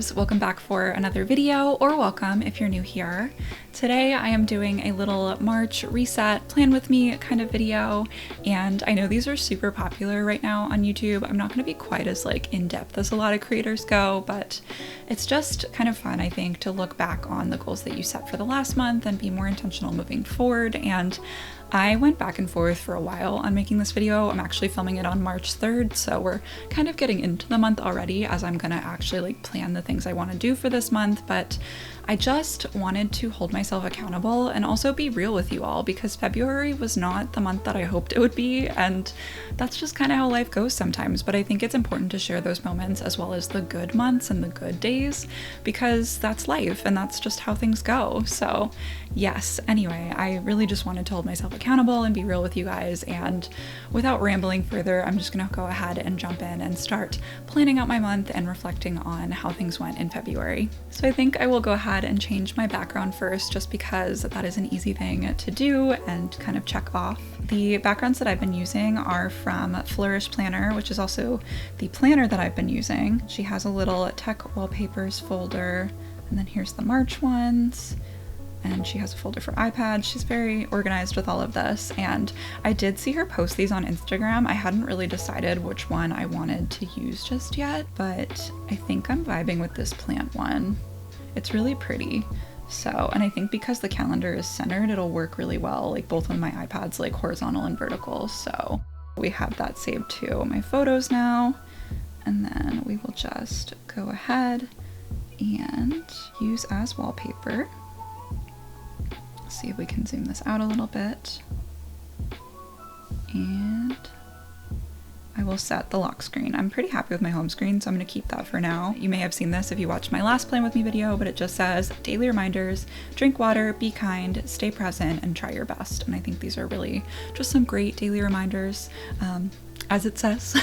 loves, welcome back for another video, or welcome if you're new here. Today I am doing a little March reset, plan with me kind of video, and I know these are super popular right now on YouTube. I'm not going to be quite as in-depth as a lot of creators go, but it's just kind of fun, I think, to look back on the goals that you set for the last month and be more intentional moving forward. And I went back and forth for a while on making this video. I'm actually filming it on March 3rd, so we're kind of getting into the month already as I'm gonna actually plan the things I want to do for this month, but I just wanted to hold myself accountable and also be real with you all, because February was not the month that I hoped it would be, and that's just kind of how life goes sometimes. But I think it's important to share those moments as well as the good months and the good days, because that's life and that's just how things go. So yes, anyway, I really just wanted to hold myself accountable and be real with you guys, and without rambling further, I'm just gonna go ahead and jump in and start planning out my month and reflecting on how things went in February. So I think I will go ahead and change my background first, just because that is an easy thing to do and kind of check off. The backgrounds that I've been using are from Flourish Planner, which is also the planner that I've been using. She has a little tech wallpapers folder, and then here's the March ones. And she has a folder for iPad. She's very organized with all of this, and I did see her post these on Instagram. I hadn't really decided which one I wanted to use just yet, but I think I'm vibing with this plant one. It's really pretty. So, and I think because the calendar is centered, it'll work really well, both on my iPads, horizontal and vertical. So we have that saved to my photos now, and then we will just go ahead and use as wallpaper. See if we can zoom this out a little bit, and I will set the lock screen. I'm pretty happy with my home screen, so I'm going to keep that for now. You may have seen this if you watched my last Plan With Me video, but it just says daily reminders, drink water, be kind, stay present, and try your best. And I think these are really just some great daily reminders, as it says.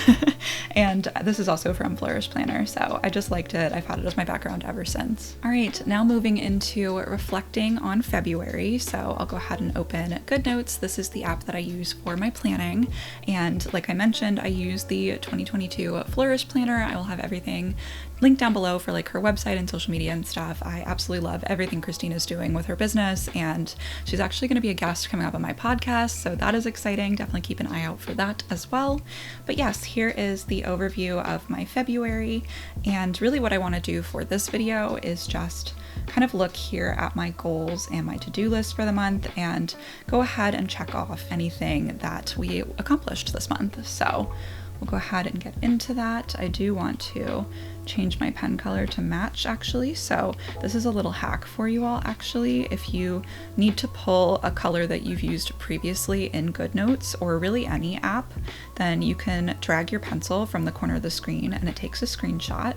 And this is also from Flourish Planner, so I just liked it. I've had it as my background ever since. All right, now moving into reflecting on February. So I'll go ahead and open GoodNotes. This is the app that I use for my planning. And like I mentioned, I use the 2022 Flourish Planner. I will have everything linked down below for her website and social media and stuff. I absolutely love everything Christina's doing with her business, and she's actually going to be a guest coming up on my podcast, so that is exciting. Definitely keep an eye out for that as well. But yes, here is the overview of my February, and really what I want to do for this video is just kind of look here at my goals and my to-do list for the month and go ahead and check off anything that we accomplished this month. So we'll go ahead and get into that. I do want to change my pen color to match, actually. So this is a little hack for you all, actually. If you need to pull a color that you've used previously in GoodNotes or really any app, then you can drag your pencil from the corner of the screen and it takes a screenshot.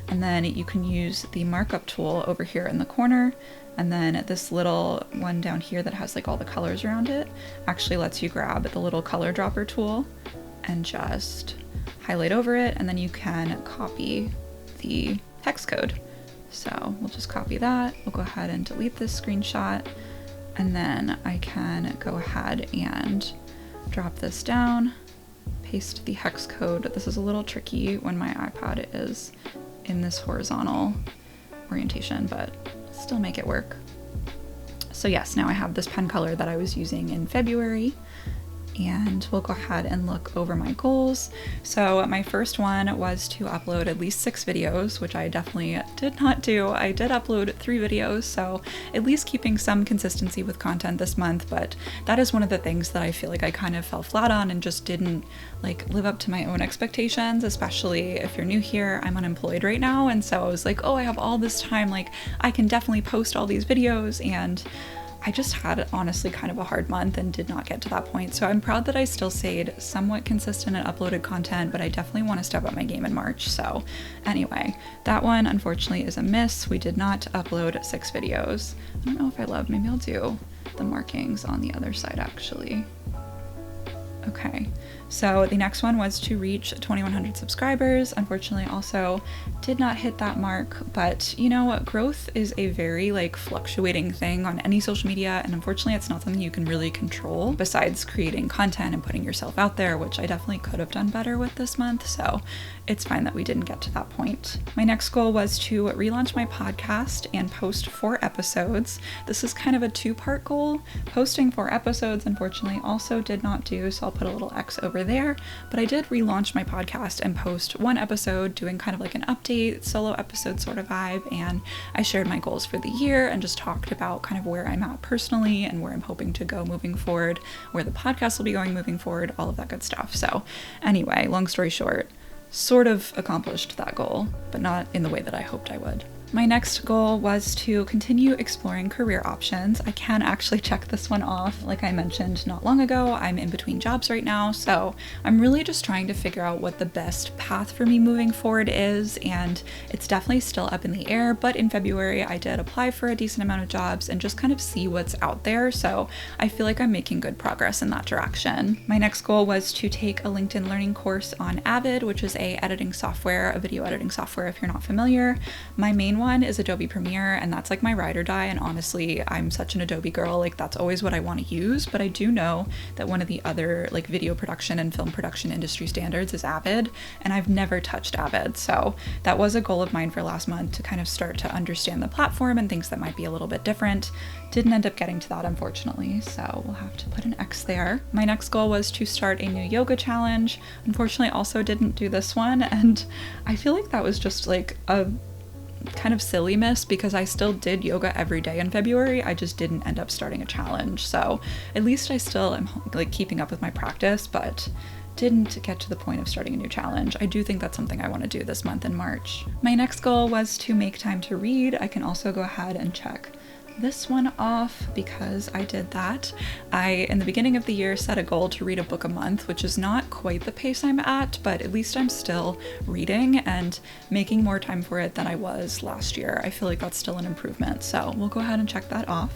And then you can use the markup tool over here in the corner. And then this little one down here that has all the colors around it actually lets you grab the little color dropper tool and just highlight over it, and then you can copy the hex code. So we'll just copy that. We'll go ahead and delete this screenshot, and then I can go ahead and drop this down, paste the hex code. This is a little tricky when my iPad is in this horizontal orientation, but still make it work. So yes, now I have this pen color that I was using in February. And we'll go ahead and look over my goals. So my first one was to upload at least 6 videos, which I definitely did not do. I did upload 3 videos, so at least keeping some consistency with content this month, but that is one of the things that I feel I kind of fell flat on and just didn't live up to my own expectations, especially if you're new here. I'm unemployed right now, and so I was oh, I have all this time, I can definitely post all these videos, and I just had honestly kind of a hard month and did not get to that point. So I'm proud that I still stayed somewhat consistent and uploaded content, but I definitely want to step up my game in March. So anyway, that one unfortunately is a miss. We did not upload 6 videos. I don't know if I love, maybe I'll do the markings on the other side actually. Okay, So the next one was to reach 2,100 subscribers. Unfortunately, also did not hit that mark, but you know, growth is a very like fluctuating thing on any social media, and unfortunately it's not something you can really control besides creating content and putting yourself out there, which I definitely could have done better with this month, so it's fine that we didn't get to that point. My next goal was to relaunch my podcast and post 4 episodes. This is kind of a 2-part goal. Posting 4 episodes, unfortunately, also did not do, so I'll put a little X over there, but I did relaunch my podcast and post 1 episode doing kind of like an update, solo episode sort of vibe, and I shared my goals for the year and just talked about kind of where I'm at personally and where I'm hoping to go moving forward, where the podcast will be going moving forward, all of that good stuff. So anyway, long story short, sort of accomplished that goal, but not in the way that I hoped I would. My next goal was to continue exploring career options. I can actually check this one off. Like I mentioned not long ago, I'm in between jobs right now, so I'm really just trying to figure out what the best path for me moving forward is, and it's definitely still up in the air, but in February I did apply for a decent amount of jobs and just kind of see what's out there, so I feel like I'm making good progress in that direction. My next goal was to take a LinkedIn learning course on Avid, which is a editing software, a video editing software if you're not familiar. My main one is Adobe Premiere, and that's like my ride or die, and honestly I'm such an Adobe girl, like that's always what I want to use, but I do know that one of the other like video production and film production industry standards is Avid, and I've never touched Avid, so that was a goal of mine for last month, to kind of start to understand the platform and things that might be a little bit different. Didn't end up getting to that, unfortunately, so we'll have to put an X there. My next goal was to start a new yoga challenge. Unfortunately, also didn't do this one, and I feel like that was just like a kind of silly miss, because I still did yoga every day in February. I just didn't end up starting a challenge, so at least I still am like keeping up with my practice, but didn't get to the point of starting a new challenge. I do think that's something I want to do this month in March. My next goal was to make time to read. I can also go ahead and check this one off because I did that. I, in the beginning of the year, set a goal to read a book a month, which is not quite the pace I'm at, but at least I'm still reading and making more time for it than I was last year. I feel like that's still an improvement, so we'll go ahead and check that off.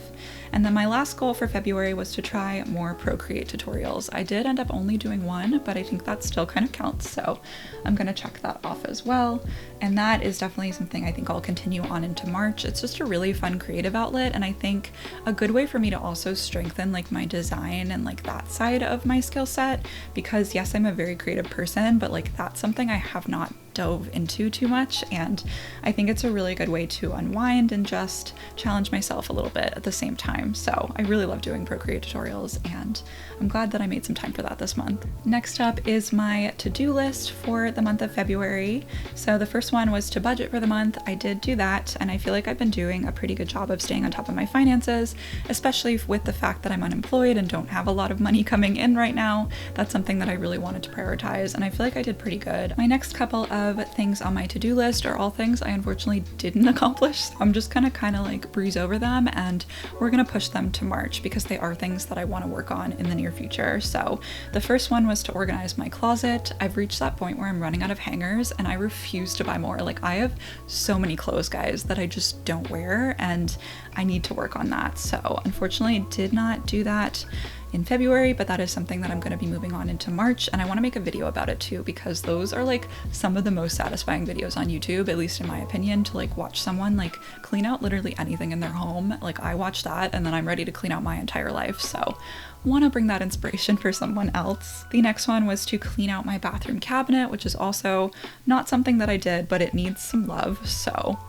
And then my last goal for February was to try more Procreate tutorials. I did end up only doing 1, but I think that still kind of counts, so I'm gonna check that off as well. And that is definitely something I think I'll continue on into March. It's just a really fun creative outlet, and I think a good way for me to also strengthen like my design and like that side of my skill set, because yes, I'm a very creative person, but like that's something I have not dove into too much, and I think it's a really good way to unwind and just challenge myself a little bit at the same time. So I really love doing Procreate tutorials, and I'm glad that I made some time for that this month. Next up is my to-do list for the month of February. So the first one was to budget for the month. I did do that, and I feel like I've been doing a pretty good job of staying on top of my finances, especially with the fact that I'm unemployed and don't have a lot of money coming in right now. That's something that I really wanted to prioritize, and I feel like I did pretty good. My next couple of things on my to-do list are all things I unfortunately didn't accomplish, so I'm just gonna kind of like breeze over them, and we're gonna push them to March because they are things that I want to work on in the near future. So the first one was to organize my closet. I've reached that point where I'm running out of hangers and I refuse to buy more. Like I have so many clothes, guys, that I just don't wear, and I need to work on that. So unfortunately did not do that in February, but that is something that I'm going to be moving on into March, and I want to make a video about it too, because those are like some of the most satisfying videos on YouTube, at least in my opinion, to like watch someone like clean out literally anything in their home. Like I watch that and then I'm ready to clean out my entire life, so want to bring that inspiration for someone else. The next one was to clean out my bathroom cabinet, which is also not something that I did, but it needs some love, so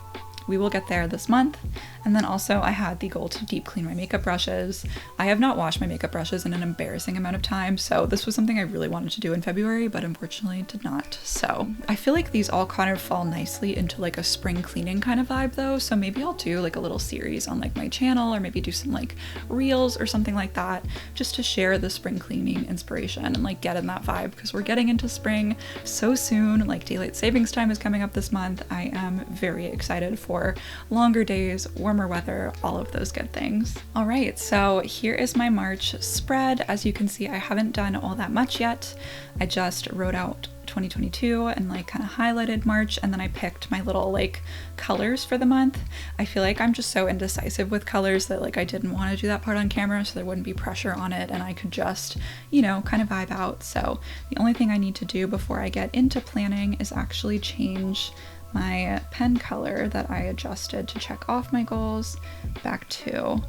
we will get there this month. And then also I had the goal to deep clean my makeup brushes. I have not washed my makeup brushes in an embarrassing amount of time, so this was something I really wanted to do in February, but unfortunately did not. So I feel like these all kind of fall nicely into like a spring cleaning kind of vibe though, so maybe I'll do like a little series on like my channel, or maybe do some like reels or something like that, just to share the spring cleaning inspiration and like get in that vibe, because we're getting into spring so soon. Like daylight savings time is coming up this month. I am very excited for longer days, warmer weather, all of those good things. All right, so here is my March spread. As you can see, I haven't done all that much yet. I just wrote out 2022 and like kind of highlighted March, and then I picked my little like colors for the month. I feel like I'm just so indecisive with colors that like I didn't want to do that part on camera so there wouldn't be pressure on it and I could just, you know, kind of vibe out. So the only thing I need to do before I get into planning is actually change my pen color that I adjusted to check off my goals back to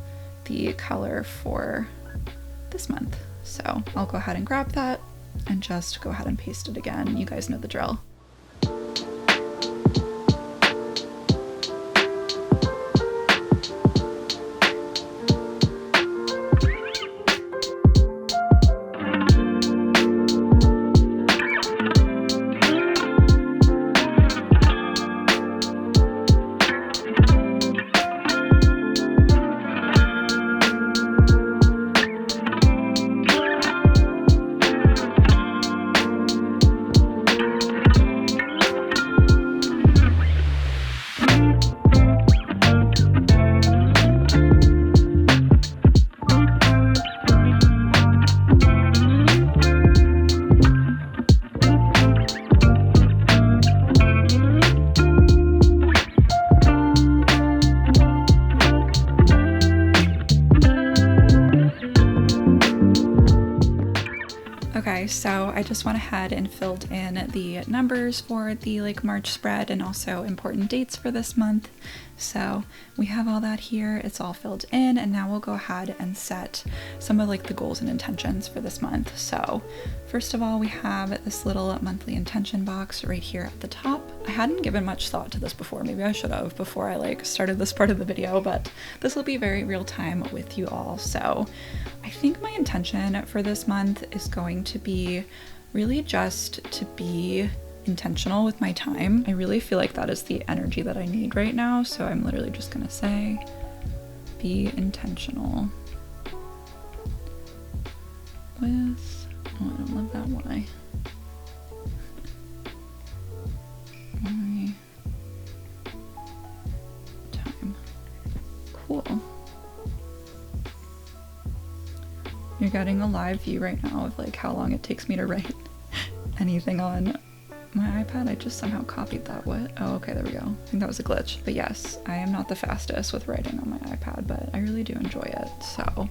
the color for this month. So I'll go ahead and grab that and just go ahead and paste it again. You guys know the drill. Okay, so I just went ahead and filled in the numbers for the like March spread and also important dates for this month. So we have all that here, it's all filled in, and now we'll go ahead and set some of like the goals and intentions for this month. So first of all, we have this little monthly intention box right here at the top. I hadn't given much thought to this before, maybe I should have before I like started this part of the video, but this will be very real time with you all. So I think my intention for this month is going to be really just to be intentional with my time. I really feel like that is the energy that I need right now, so I'm literally just gonna say be intentional with, oh, I don't love that Y. My time. Cool. You're getting a live view right now of like how long it takes me to write anything on my iPad. I just somehow copied that. What? Oh, okay, there we go. I think that was a glitch. But yes, I am not the fastest with writing on my iPad, but I really do enjoy it. So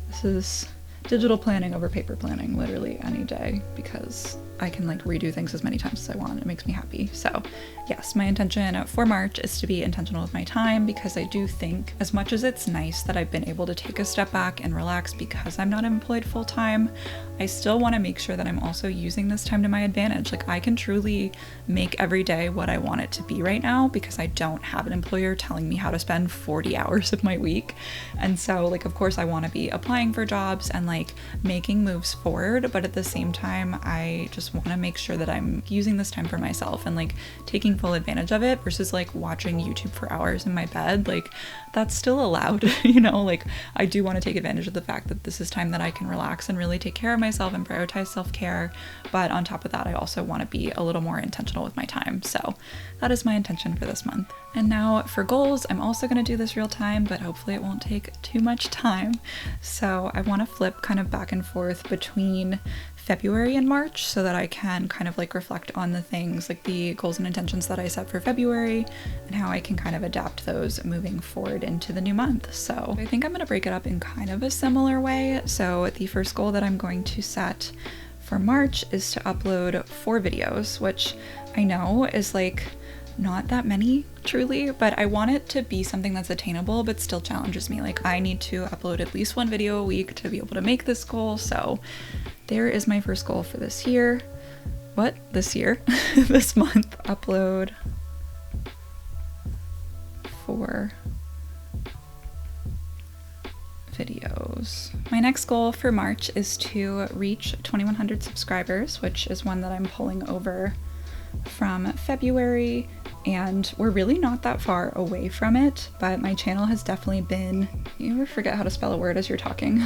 this is digital planning over paper planning literally any day, because I can like redo things as many times as I want. It makes me happy. So yes, my intention for March is to be intentional with my time, because I do think as much as it's nice that I've been able to take a step back and relax because I'm not employed full time, I still want to make sure that I'm also using this time to my advantage. Like I can truly make every day what I want it to be right now because I don't have an employer telling me how to spend 40 hours of my week. And so like, of course I want to be applying for jobs and like making moves forward, but at the same time, I just want to make sure that I'm using this time for myself and like taking full advantage of it versus like watching YouTube for hours in my bed. Like that's still allowed, you know, like I do want to take advantage of the fact that this is time that I can relax and really take care of myself and prioritize self-care. But on top of that, I also want to be a little more intentional with my time. So that is my intention for this month. And now for goals, I'm also going to do this real time, but hopefully it won't take too much time. So I want to flip kind of back and forth between February and March so that I can kind of like reflect on the things like the goals and intentions that I set for February and how I can kind of adapt those moving forward into the new month. So I think I'm going to break it up in kind of a similar way. So the first goal that I'm going to set for March is to upload 4 videos, which I know is like not that many truly, but I want it to be something that's attainable but still challenges me. Like I need to upload at least 1 video a week to be able to make this goal. So there is my first goal for this year. This year? This month. Upload 4 videos. My next goal for March is to reach 2,100 subscribers, which is one that I'm pulling over from February, and we're really not that far away from it, but my channel has definitely been, you ever forget how to spell a word as you're talking?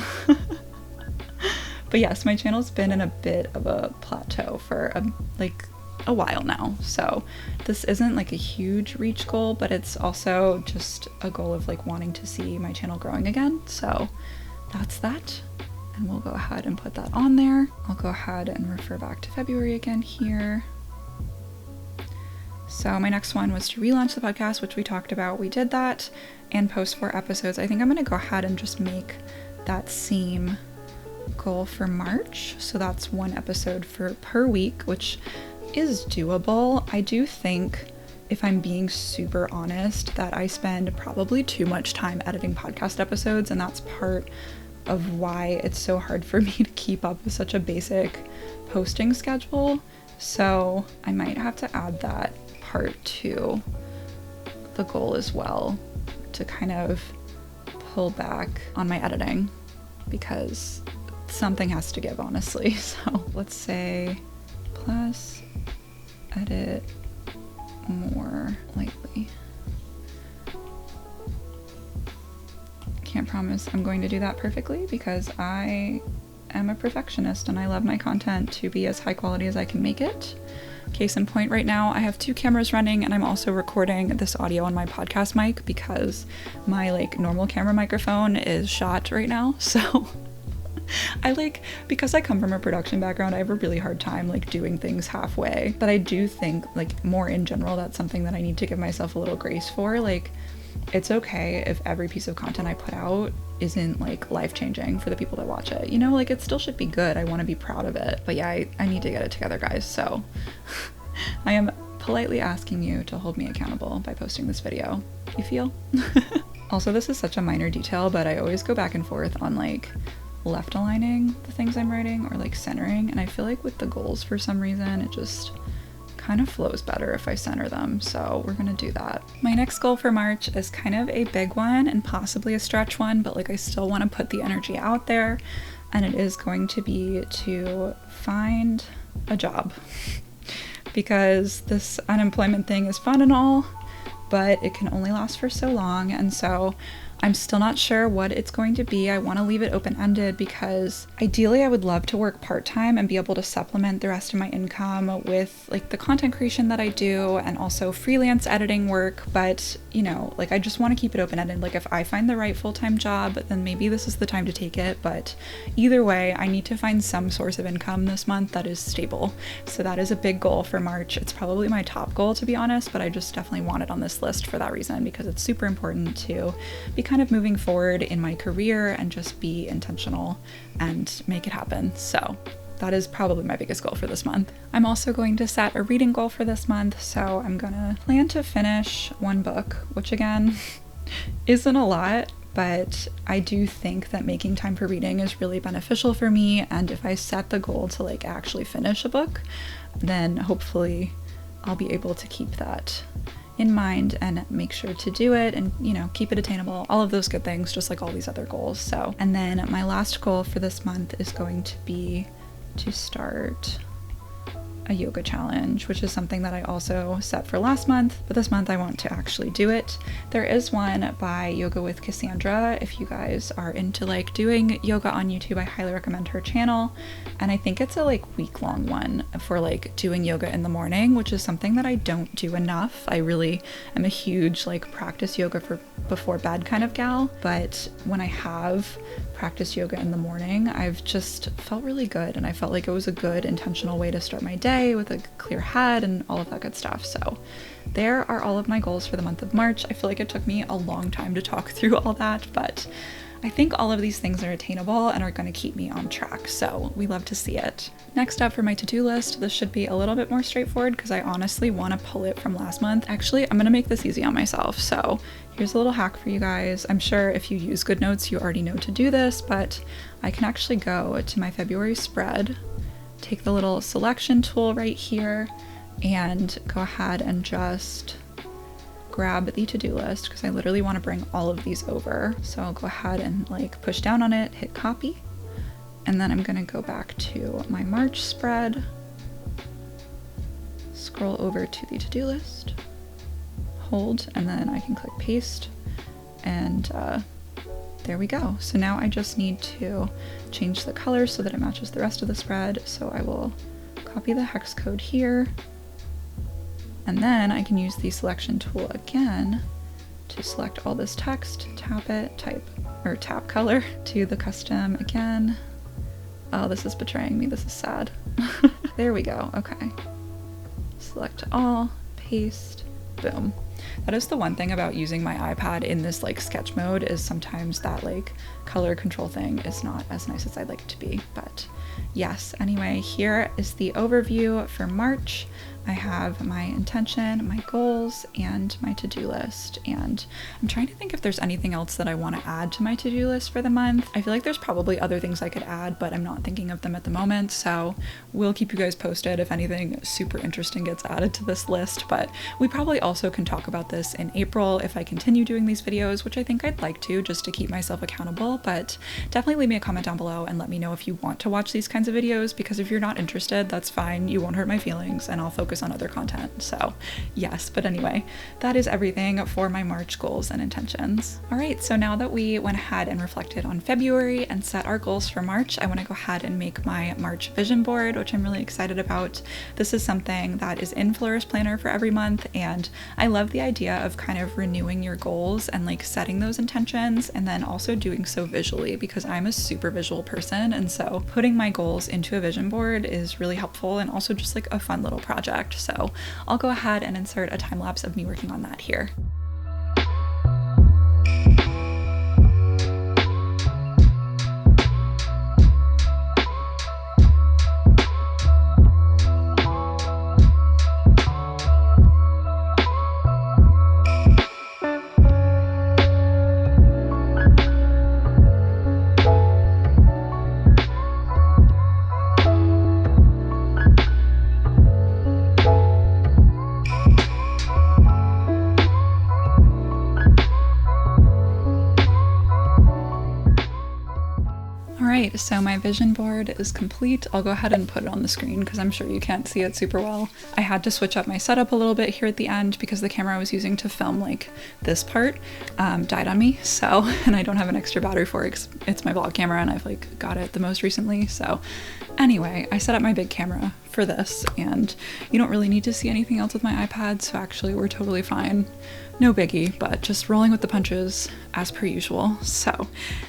But yes, my channel's been in a bit of a plateau for a while now. So this isn't like a huge reach goal, but it's also just a goal of like wanting to see my channel growing again. So that's that. and we'll go ahead and put that on there. I'll go ahead and refer back to February again here. So my next one was to relaunch the podcast, which we talked about. We did that, and post 4 episodes. I think I'm going to go ahead and just make that same goal for March. So that's 1 episode per week, which is doable. I do think, if I'm being super honest, that I spend probably too much time editing podcast episodes, and that's part of why it's so hard for me to keep up with such a basic posting schedule. So I might have to add that part to the goal as well, to kind of pull back on my editing, because something has to give, honestly. So let's say plus edit more lightly. Can't promise I'm going to do that perfectly, because I am a perfectionist and I love my content to be as high quality as I can make it. Case in point, right now I have 2 cameras running, and I'm also recording this audio on my podcast mic because my normal camera microphone is shot right now. So because I come from a production background, I have a really hard time doing things halfway. But I do think more in general, that's something that I need to give myself a little grace for. It's okay if every piece of content I put out isn't life-changing for the people that watch it. It still should be good. I want to be proud of it. But yeah, I need to get it together, guys. So I am politely asking you to hold me accountable by posting this video. You feel? Also, this is such a minor detail, but I always go back and forth on left aligning the things I'm writing or centering. And I feel with the goals, for some reason, it just kind of flows better if I center them, so we're gonna do that. My next goal for March is kind of a big one and possibly a stretch one, but I still want to put the energy out there, and it is going to be to find a job. Because this unemployment thing is fun and all, but it can only last for so long, and so I'm still not sure what it's going to be. I want to leave it open-ended because ideally I would love to work part-time and be able to supplement the rest of my income with the content creation that I do, and also freelance editing work. But I just want to keep it open-ended. If I find the right full-time job, then maybe this is the time to take it. But either way, I need to find some source of income this month that is stable. So that is a big goal for March. It's probably my top goal, to be honest, but I just definitely want it on this list for that reason, because it's super important to be kind of moving forward in my career and just be intentional and make it happen. So that is probably my biggest goal for this month. I'm also going to set a reading goal for this month, so I'm gonna plan to finish 1 book, which again isn't a lot, but I do think that making time for reading is really beneficial for me, and if I set the goal to actually finish a book, then hopefully I'll be able to keep that in mind and make sure to do it, and keep it attainable, all of those good things, just like all these other goals. So, and then my last goal for this month is going to be to start a yoga challenge, which is something that I also set for last month, but this month I want to actually do it. There is one by Yoga with Cassandra. If you guys are into doing yoga on YouTube, I highly recommend her channel. And I think it's a week-long one for doing yoga in the morning, which is something that I don't do enough. I really am a huge practice yoga for before bed kind of gal, but when I have practiced yoga in the morning, I've just felt really good, and I felt it was a good intentional way to start my day with a clear head and all of that good stuff. So there are all of my goals for the month of March. I feel it took me a long time to talk through all that, but I think all of these things are attainable and are going to keep me on track, so we love to see it. Next up for my to-do list, this should be a little bit more straightforward because I honestly want to pull it from last month. Actually, I'm going to make this easy on myself, so here's a little hack for you guys. I'm sure if you use GoodNotes, you already know to do this, but I can actually go to my February spread, take the little selection tool right here, and go ahead and just grab the to-do list, because I literally want to bring all of these over. So I'll go ahead and push down on it, hit copy, and then I'm going to go back to my March spread, scroll over to the to-do list, hold, and then I can click paste, and there we go. So now I just need to change the color so that it matches the rest of the spread. So I will copy the hex code here, and then I can use the selection tool again to select all this text, tap it, tap color to the custom again, Oh, this is betraying me. This is sad. There we go. Okay. Select all, paste, boom. That is the one thing about using my iPad in this like sketch mode, is sometimes that like color control thing is not as nice as I'd like it to be, but yes. Anyway, here is the overview for March. I have my intention, my goals, and my to-do list. And I'm trying to think if there's anything else that I want to add to my to-do list for the month. I feel like there's probably other things I could add, but I'm not thinking of them at the moment. So we'll keep you guys posted if anything super interesting gets added to this list. But we probably also can talk about this in April if I continue doing these videos, which I think I'd like to, just to keep myself accountable. But definitely leave me a comment down below and let me know if you want to watch these kinds of videos, because if you're not interested, that's fine. You won't hurt my feelings and I'll focus on other content. So yes, but anyway, that is everything for my March goals and intentions. All right, so now that we went ahead and reflected on February and set our goals for March, I want to go ahead and make my March vision board, which I'm really excited about. This is something that is in Flourish Planner for every month, and I love the idea of kind of renewing your goals and like setting those intentions, and then also doing so visually, because I'm a super visual person, and so putting my goals into a vision board is really helpful and also just like a fun little project. So I'll go ahead and insert a time lapse of me working on that here. Alright, so my vision board is complete. I'll go ahead and put it on the screen because I'm sure you can't see it super well. I had to switch up my setup a little bit here at the end because the camera I was using to film like this part died on me, so, and I don't have an extra battery for it because it's my vlog camera and I've like got it the most recently. So anyway, I set up my big camera for this, and you don't really need to see anything else with my iPad, so actually we're totally fine. No biggie, but just rolling with the punches as per usual. So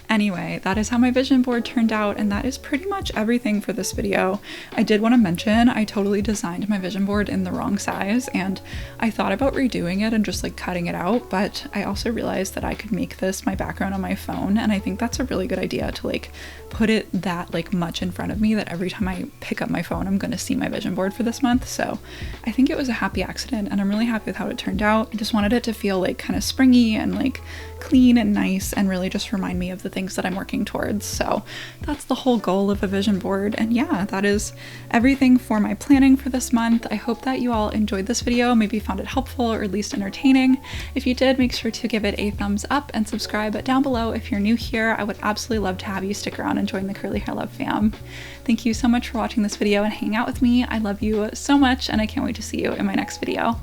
anyway, that is how my vision board turned out, and that is pretty much everything for this video. I did want to mention I totally designed my vision board in the wrong size, and I thought about redoing it and just like cutting it out, but I also realized that I could make this my background on my phone, and I think that's a really good idea to like put it that like much in front of me that every time I pick up my phone I'm gonna see my vision board for this month. So I think it was a happy accident, and I'm really happy with how it turned out. I just wanted it to feel like kind of springy and like clean and nice, and really just remind me of the things that I'm working towards. So that's the whole goal of a vision board. And yeah, that is everything for my planning for this month. I hope that you all enjoyed this video, maybe found it helpful or at least entertaining. If you did, make sure to give it a thumbs up and subscribe down below if you're new here. I would absolutely love to have you stick around and join the Curly Hair Love fam. Thank you so much for watching this video and hanging out with me. I love you so much, and I can't wait to see you in my next video.